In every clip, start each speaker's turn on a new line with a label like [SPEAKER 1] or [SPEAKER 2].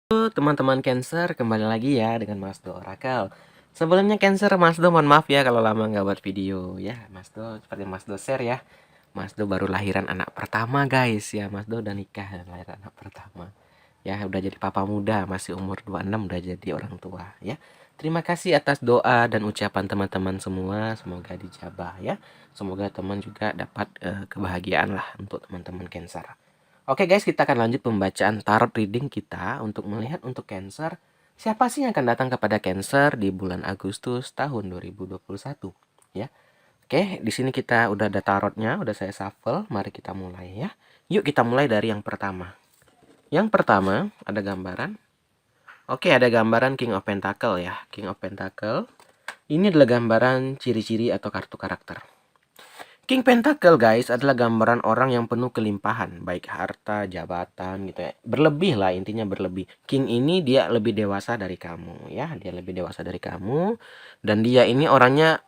[SPEAKER 1] Halo teman-teman Cancer, kembali lagi ya dengan Mas Do Oracle. Sebelumnya Cancer, Mas Do mohon maaf ya kalau lama nggak buat video ya. Mas Do seperti Mas Do share ya. Mas Do baru lahiran anak pertama guys ya. Mas Do udah nikah dan lahiran anak pertama. Ya udah jadi papa muda, masih umur 26 udah jadi orang tua ya. Terima kasih atas doa dan ucapan teman-teman semua, semoga dijabah ya. Semoga teman juga dapat kebahagiaan lah untuk teman-teman Cancer. Oke guys, kita akan lanjut pembacaan tarot reading kita untuk melihat untuk Cancer. Siapa sih yang akan datang kepada Cancer di bulan Agustus tahun 2021 ya. Oke, di sini kita udah ada tarotnya, udah saya shuffle. Mari kita mulai ya. Yuk kita mulai dari yang pertama. Yang pertama ada gambaran. Oke, ada gambaran King of Pentacle ya. King of Pentacle. Ini adalah gambaran ciri-ciri atau kartu karakter. King Pentacle guys adalah gambaran orang yang penuh kelimpahan, baik harta, jabatan gitu ya. Berlebih lah, intinya berlebih. King ini dia lebih dewasa dari kamu ya, dia lebih dewasa dari kamu. Dan dia ini orangnya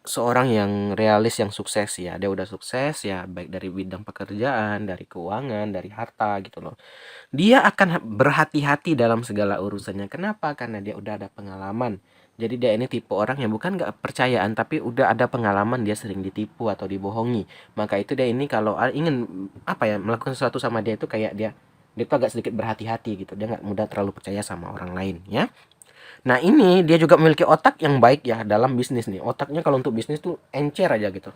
[SPEAKER 1] seorang yang realis, yang sukses ya. Dia udah sukses ya, baik dari bidang pekerjaan, dari keuangan, dari harta gitu loh. Dia akan berhati-hati dalam segala urusannya. Kenapa? Karena dia udah ada pengalaman. Jadi dia ini tipe orang yang bukan nggak percayaan, tapi udah ada pengalaman dia sering ditipu atau dibohongi. Maka itu dia ini kalau ingin melakukan sesuatu sama dia itu kayak dia tuh agak sedikit berhati-hati gitu. Dia nggak mudah terlalu percaya sama orang lain ya. Nah ini dia juga memiliki otak yang baik ya dalam bisnis nih. Otaknya kalau untuk bisnis tuh encer aja gitu.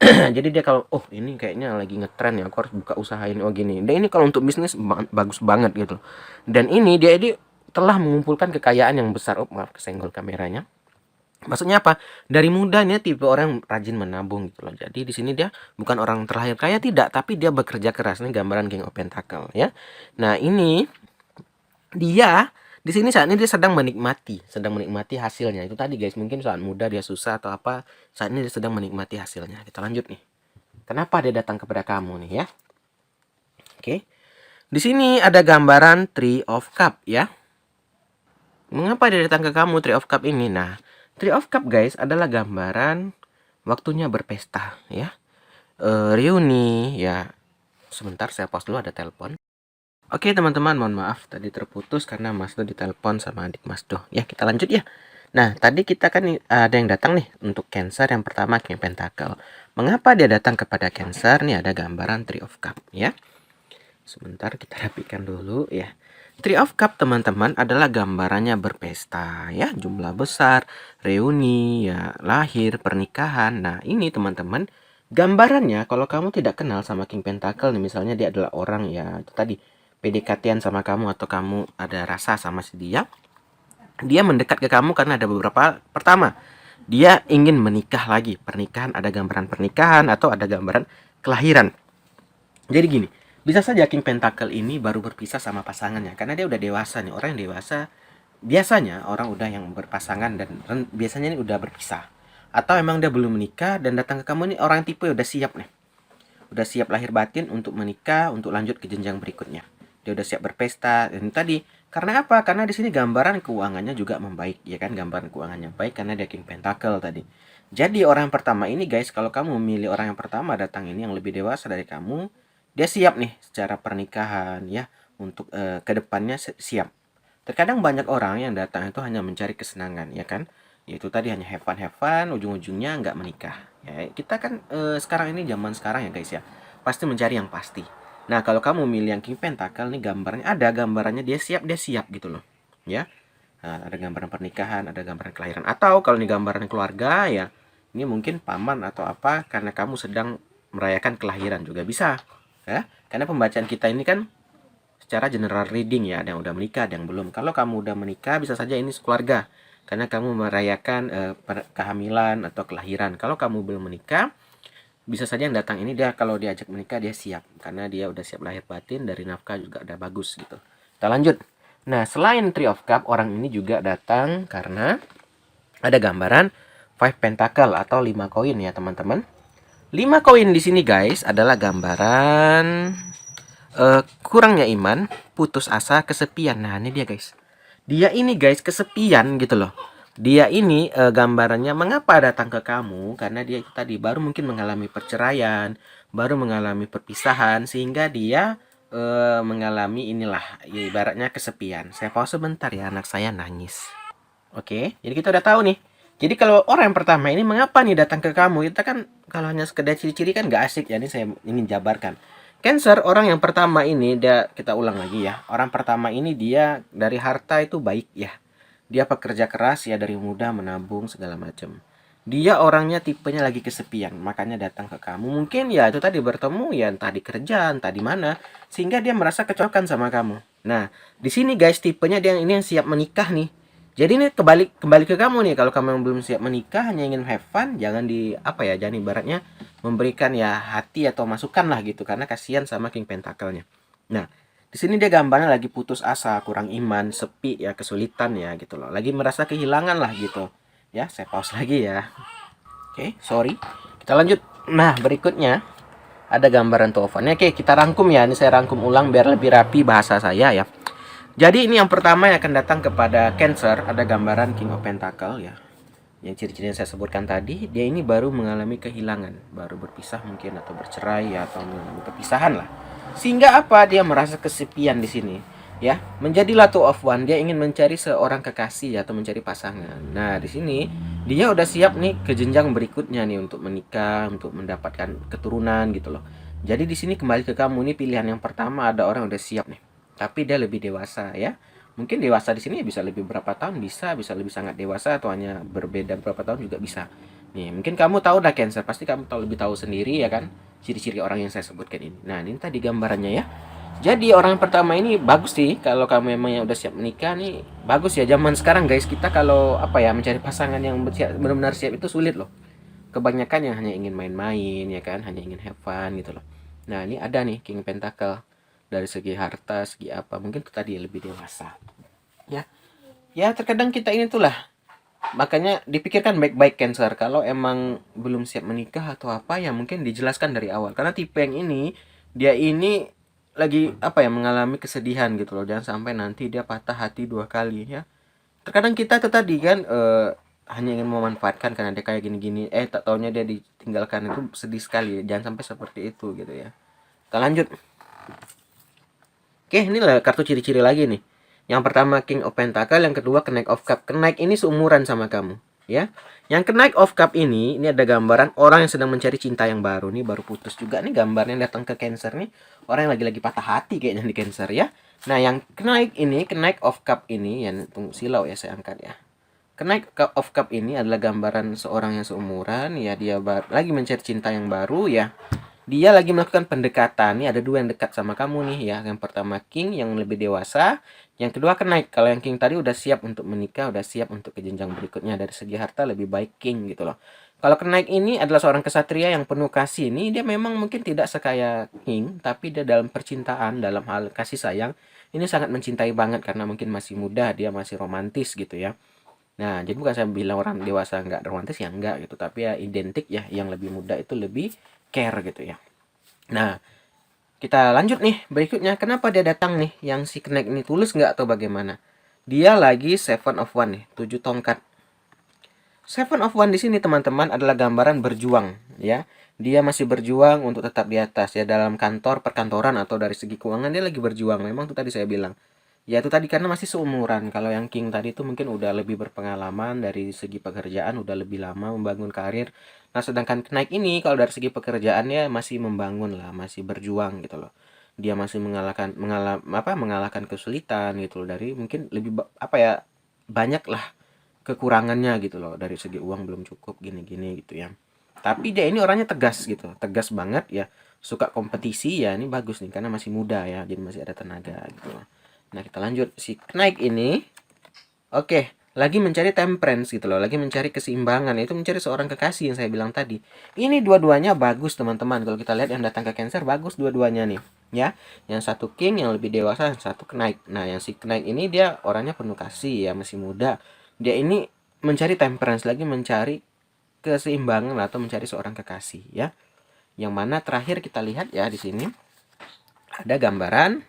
[SPEAKER 1] Jadi dia kalau ini kayaknya lagi ngetren ya, aku harus buka usaha ini, gini. Dan ini kalau untuk bisnis bagus banget gitu. Dan ini dia telah mengumpulkan kekayaan yang besar. Maaf kesenggol kameranya. Maksudnya apa? Dari muda nih tipe orang yang rajin menabung gitu loh. Jadi di sini dia bukan orang terlahir kaya, tidak, tapi dia bekerja keras. Ini gambaran King of Pentacle ya. Nah, ini dia di sini saat ini dia sedang menikmati hasilnya. Itu tadi guys, mungkin saat muda dia susah atau apa, saat ini dia sedang menikmati hasilnya. Kita lanjut nih. Kenapa dia datang kepada kamu nih ya? Oke. Di sini ada gambaran Three of Cup ya. Mengapa dia datang ke kamu Three of Cup ini? Nah, Three of Cup guys adalah gambaran waktunya berpesta ya. Reuni ya. Sebentar saya pause dulu, ada telepon. Oke teman-teman, mohon maaf tadi terputus karena Mas Do ditelepon sama adik Mas Do. Ya, kita lanjut ya. Nah, tadi kita kan ada yang datang nih untuk Cancer. Yang pertama King Pentacle. Mengapa dia datang kepada Cancer? Nih ada gambaran Three of Cup ya. Sebentar kita rapikan dulu ya. Three of Cup teman-teman adalah gambarannya berpesta ya, jumlah besar, reuni ya, lahir, pernikahan. Nah, ini teman-teman gambarannya kalau kamu tidak kenal sama King Pentacle nih, misalnya dia adalah orang ya itu tadi PDKT-an sama kamu atau kamu ada rasa sama si dia mendekat ke kamu karena ada beberapa. Pertama, dia ingin menikah lagi, pernikahan, ada gambaran pernikahan atau ada gambaran kelahiran. Jadi gini, bisa saja King Pentacle ini baru berpisah sama pasangannya karena dia udah dewasa nih. Orang yang dewasa biasanya orang udah yang berpasangan dan biasanya ini udah berpisah. Atau emang dia belum menikah dan datang ke kamu nih orang tipe udah siap nih. Udah siap lahir batin untuk menikah, untuk lanjut ke jenjang berikutnya. Dia udah siap berpesta. Dan tadi karena apa? Karena di sini gambaran keuangannya juga membaik, ya kan? Gambaran keuangannya baik karena dia King Pentacle tadi. Jadi orang yang pertama ini guys, kalau kamu memilih orang yang pertama datang ini yang lebih dewasa dari kamu, dia siap nih secara pernikahan ya untuk kedepannya siap. Terkadang banyak orang yang datang itu hanya mencari kesenangan, ya kan? Yaitu tadi hanya have fun, ujung-ujungnya nggak menikah. Ya, kita kan sekarang ini zaman sekarang ya guys ya, pasti mencari yang pasti. Nah, kalau kamu milih yang King Pentacle nih gambarnya ada gambarannya dia siap gitu loh. Ya. Nah, ada gambaran pernikahan, ada gambaran kelahiran. Atau kalau ini gambaran keluarga ya, ini mungkin paman atau apa karena kamu sedang merayakan kelahiran juga bisa. Ya. Karena pembacaan kita ini kan secara general reading ya, ada yang udah menikah, ada yang belum. Kalau kamu udah menikah bisa saja ini keluarga karena kamu merayakan kehamilan atau kelahiran. Kalau kamu belum menikah, bisa saja yang datang ini dia kalau diajak menikah dia siap karena dia udah siap lahir batin, dari nafkah juga udah bagus gitu. Kita lanjut. Nah, selain Three of Cup, orang ini juga datang karena ada gambaran Five Pentacle atau 5 koin ya, teman-teman. 5 koin di sini guys adalah gambaran kurangnya iman, putus asa, kesepian. Nah, ini dia guys. Dia ini guys kesepian gitu loh. Dia ini gambarannya mengapa datang ke kamu karena dia tadi baru mungkin mengalami perceraian, baru mengalami perpisahan sehingga dia mengalami inilah, ya ibaratnya kesepian. Saya pause sebentar ya, anak saya nangis. Oke, jadi kita udah tahu nih. Jadi kalau orang yang pertama ini mengapa nih datang ke kamu? Kita kan kalau hanya sekedar ciri-ciri kan nggak asik ya. Ini saya ingin jabarkan. Cancer, orang yang pertama ini, kita ulang lagi ya. Orang pertama ini dia dari harta itu baik ya. Dia pekerja keras ya, dari muda menabung segala macam. Dia orangnya tipenya lagi kesepian, makanya datang ke kamu. Mungkin ya itu tadi bertemu ya entah di kerjaan, entah di mana, sehingga dia merasa kecocokan sama kamu. Nah, di sini guys tipenya dia ini yang siap menikah nih. Jadi ini kembali ke kamu nih. Kalau kamu yang belum siap menikah, hanya ingin have fun, jangan di apa ya, jangan ibaratnya memberikan ya hati atau masukan lah gitu, karena kasihan sama King Pentacle-nya. Nah, di sini dia gambarnya lagi putus asa, kurang iman, sepi ya, kesulitan ya gitu loh. Lagi merasa kehilangan lah gitu. Ya, saya pause lagi ya. Oke, sorry. Kita lanjut. Nah, berikutnya ada gambaran Tuofannya. Oke, kita rangkum ya. Ini saya rangkum ulang biar lebih rapi bahasa saya ya. Jadi ini yang pertama yang akan datang kepada Cancer, ada gambaran King of Pentacle ya. Yang ciri-ciri yang saya sebutkan tadi, dia ini baru mengalami kehilangan, baru berpisah mungkin atau bercerai ya, atau mengalami perpisahan lah. Sehingga apa? Dia merasa kesepian di sini. Ya, menjadilah two of one. Dia ingin mencari seorang kekasih atau mencari pasangan. Nah, di sini dia udah siap nih ke jenjang berikutnya nih untuk menikah, untuk mendapatkan keturunan gitu loh. Jadi di sini kembali ke kamu nih, pilihan yang pertama ada orang udah siap nih. Tapi dia lebih dewasa ya. Mungkin dewasa di sini bisa lebih berapa tahun, bisa lebih sangat dewasa, atau hanya berbeda berapa tahun juga bisa. Nih, mungkin kamu tahu dah Cancer, pasti kamu tahu lebih tahu sendiri ya kan, ciri-ciri orang yang saya sebutkan ini. Nah, ini tadi gambarannya ya. Jadi orang pertama ini bagus sih, kalau kamu memang yang udah siap menikah nih, bagus ya. Zaman sekarang guys, kita kalau apa ya, mencari pasangan yang benar-benar siap itu sulit loh. Kebanyakan yang hanya ingin main-main ya kan, hanya ingin have fun gitu loh. Nah, ini ada nih King Pentacle. Dari segi harta, segi apa, mungkin itu tadi lebih dewasa. Ya. Ya, terkadang kita ini tuh lah. Makanya dipikirkan baik-baik Cancer. Kalau emang belum siap menikah atau apa ya, mungkin dijelaskan dari awal. Karena tipe yang ini, dia ini lagi apa ya, mengalami kesedihan gitu loh. Jangan sampai nanti dia patah hati dua kali ya. Terkadang kita tuh tadi kan hanya ingin memanfaatkan karena dia kayak gini-gini, tak taunya dia ditinggalkan, itu sedih sekali. Jangan sampai seperti itu gitu ya. Kita lanjut. Oke, ini lah kartu ciri-ciri lagi nih. Yang pertama King of Pentacle, yang kedua Knight of Cup. Knight ini seumuran sama kamu, ya. Yang Knight of Cup ini ada gambaran orang yang sedang mencari cinta yang baru. Nih baru putus juga nih gambarnya datang ke Cancer nih. Orang yang lagi-lagi patah hati kayaknya di Cancer ya. Nah, yang Knight ini, Knight of Cup ini, yang tunggu silau ya saya angkat ya. Knight of Cup ini adalah gambaran seorang yang seumuran ya, dia lagi mencari cinta yang baru ya. Dia lagi melakukan pendekatan. Nih ada dua yang dekat sama kamu nih ya. Yang pertama King yang lebih dewasa, yang kedua Knight. Kalau yang King tadi udah siap untuk menikah, udah siap untuk ke jenjang berikutnya. Dari segi harta lebih baik King gitu loh. Kalau Knight ini adalah seorang kesatria yang penuh kasih. Ini dia memang mungkin tidak sekaya King, tapi dia dalam percintaan, dalam hal kasih sayang, ini sangat mencintai banget karena mungkin masih muda, dia masih romantis gitu ya. Nah, jadi bukan saya bilang orang dewasa nggak romantis ya, enggak gitu, tapi ya identik ya, yang lebih muda itu lebih care gitu ya. Nah, kita lanjut nih berikutnya. Kenapa dia datang nih? Yang si Knight ini tulus nggak atau bagaimana? Dia lagi Seven of One nih, 7 tongkat. Seven of One di sini teman-teman adalah gambaran berjuang ya. Dia masih berjuang untuk tetap di atas ya, dalam kantor perkantoran atau dari segi keuangan dia lagi berjuang. Memang tuh tadi saya bilang. Ya itu tadi karena masih seumuran. Kalau yang King tadi itu mungkin udah lebih berpengalaman dari segi pekerjaan, udah lebih lama membangun karir. Nah, sedangkan Knight ini kalau dari segi pekerjaannya masih membangun lah, masih berjuang gitu loh. Dia masih mengalahkan kesulitan gitu loh, dari mungkin lebih apa ya, banyak lah kekurangannya gitu loh, dari segi uang belum cukup gini-gini gitu ya. Tapi dia ini orangnya tegas gitu, tegas banget ya, suka kompetisi ya. Ini bagus nih karena masih muda ya, jadi masih ada tenaga gitu loh. Nah, kita lanjut. Si Knight ini oke, lagi mencari temperance gitu loh, lagi mencari keseimbangan, itu mencari seorang kekasih yang saya bilang tadi. Ini dua-duanya bagus teman-teman. Kalau kita lihat yang datang ke Cancer bagus dua-duanya nih ya. Yang satu King yang lebih dewasa, yang satu Knight. Nah, yang si Knight ini dia orangnya penuh kasih ya, masih muda. Dia ini mencari temperance, lagi mencari keseimbangan atau mencari seorang kekasih ya. Yang mana terakhir kita lihat ya di sini ada gambaran.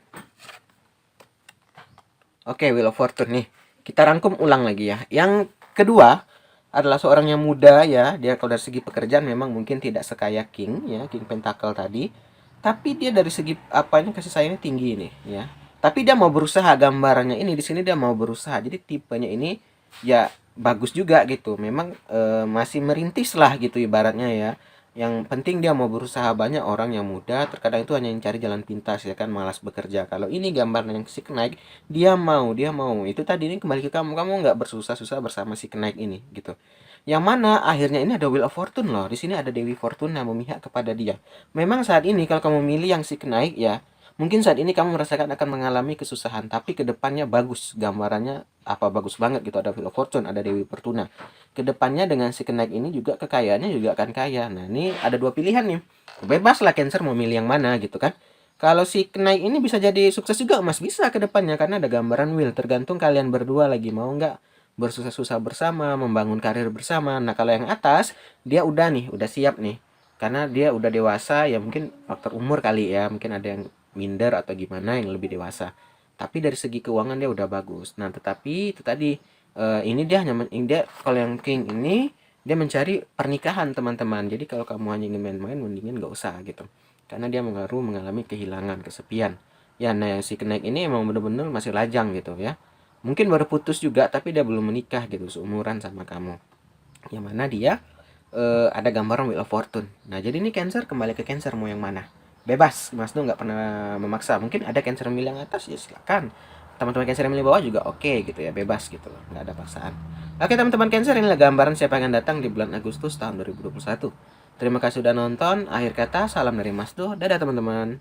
[SPEAKER 1] Oke, Wheel of Fortune nih. Kita rangkum ulang lagi ya. Yang kedua adalah seorang yang muda ya. Dia kalau dari segi pekerjaan memang mungkin tidak sekaya King ya, King Pentacle tadi. Tapi dia dari segi apanya kasih sayangnya tinggi nih ya. Tapi dia mau berusaha, gambarannya ini di sini dia mau berusaha. Jadi tipenya ini ya bagus juga gitu. Memang masih merintis lah gitu ibaratnya ya. Yang penting dia mau berusaha. Banyak orang yang muda terkadang itu hanya mencari jalan pintas ya kan, malas bekerja. Kalau ini gambarnya yang si kenaik, dia mau. Itu tadi ini kembali ke kamu. Kamu nggak bersusah-susah bersama si kenaik ini gitu. Yang mana akhirnya ini ada Wheel of Fortune loh. Di sini ada Dewi Fortuna memihak kepada dia. Memang saat ini kalau kamu milih yang si kenaik ya, mungkin saat ini kamu merasakan akan mengalami kesusahan, tapi kedepannya bagus, gambarannya apa bagus banget gitu. Ada Wheel of Fortune, ada Dewi Fortuna. Kedepannya dengan si kenaik ini juga kekayaannya juga akan kaya. Nah ini ada dua pilihan nih. Bebas lah Cancer mau milih yang mana gitu kan. Kalau si kenaik ini bisa jadi sukses juga Mas, bisa kedepannya karena ada gambaran wheel. Tergantung kalian berdua lagi mau nggak bersusah-susah bersama, membangun karir bersama. Nah kalau yang atas dia udah nih, udah siap nih, karena dia udah dewasa ya, mungkin faktor umur kali ya, mungkin ada yang minder atau gimana yang lebih dewasa, tapi dari segi keuangan dia udah bagus. Nah tetapi itu tadi ini dia hanya dia kalau yang king ini dia mencari pernikahan teman-teman. Jadi kalau kamu hanya ingin main-main mendingan nggak usah gitu, karena dia mengalami kehilangan, kesepian ya. Nah yang si kenaik ini emang bener-bener masih lajang gitu ya, mungkin baru putus juga tapi dia belum menikah gitu, seumuran sama kamu, yang mana dia ada gambaran Wheel of Fortune. Nah jadi ini Cancer, kembali ke Cancer mau yang mana, bebas. Mas tuh nggak pernah memaksa. Mungkin ada Cancer milih yang atas ya silakan, teman-teman Cancer yang milih bawah juga oke gitu ya, bebas gitu loh, nggak ada paksaan. Oke teman-teman Cancer, inilah gambaran siapa yang akan datang di bulan Agustus tahun 2021. Terima kasih sudah nonton. Akhir kata, salam dari Mas Do. Dadah teman-teman.